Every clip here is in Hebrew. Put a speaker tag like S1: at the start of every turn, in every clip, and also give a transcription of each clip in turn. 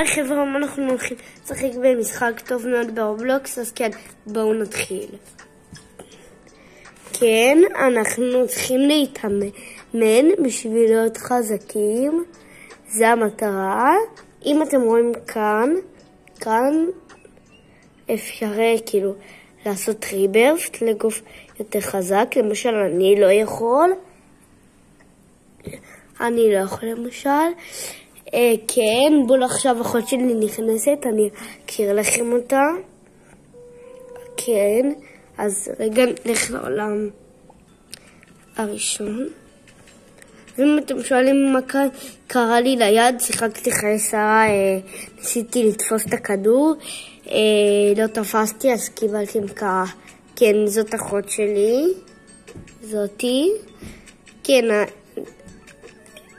S1: חבר'ה, אנחנו הולכים לשחק במשחק טוב מאוד ברובלוקס, אז כן, בואו נתחיל. כן, אנחנו צריכים להתאמן בשביל להיות חזקים, זה המטרה. אם אתם רואים כאן אפשר כאילו לעשות ריברסט לגוף יותר חזק, למשל אני לא יכול למשל. כן, בואו עכשיו אחות שלי נכנסת, אני אכיר לכם אותה. כן, אז רגע נלך לעולם הראשון. ואם אתם שואלים מה קרה לי ליד, שיחקתי חיי שרה, ניסיתי לתפוס את הכדור, לא תפסתי, אז קיבלתי מכה. כן, זאת אחות שלי, זאתי. כן,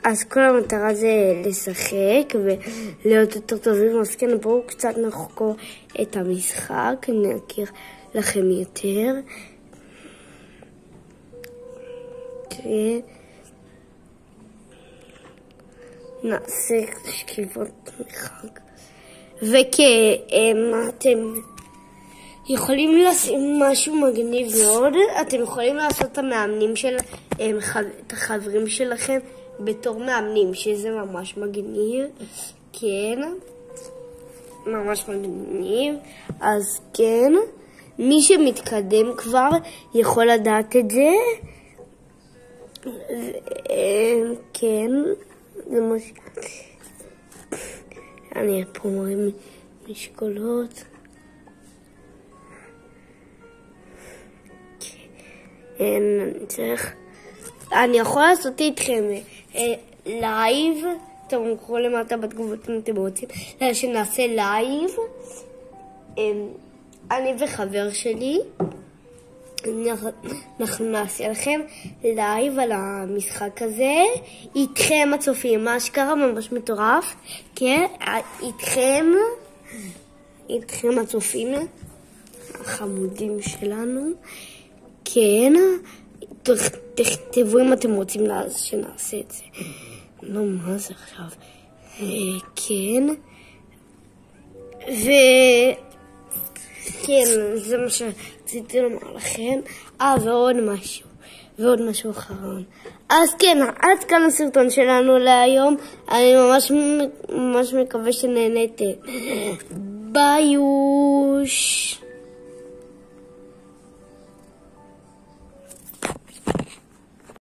S1: אז כל המטרה זה לשחק ולהיות יותר טובים, אז כן, בואו קצת נחקור את המשחק, אני אכיר לכם יותר. כן. נעשה שקיבות משחק. וכן, אתם יכולים לשים משהו מגניב מאוד, אתם יכולים לעשות את המאמנים של את החברים שלכם בתור מאמנים, שזה ממש מגניב. כן, ממש מגניב. אז כן, מי שמתקדם כבר יכול לדעת את זה. כן, זה מה אני פה מראים משקולות. אני יכול לעשות איתכם לייב, אתם יכולים למטה בתגובות אם אתם רוצים שנעשה לייב, אני וחבר שלי, אנחנו נעשה לכם לייב על המשחק הזה איתכם הצופים, מה שקרה ממש מטורף. כן, איתכם הצופים החמודים שלנו. כן, תכתבו אם אתם רוצים שנעשה את זה. לא, מה זה עכשיו? כן. כן, זה מה שרציתי לומר לכם. ועוד משהו אחרון. אז כן, עד כאן הסרטון שלנו להיום. אני ממש מקווה שנהניתם. ביי יוש.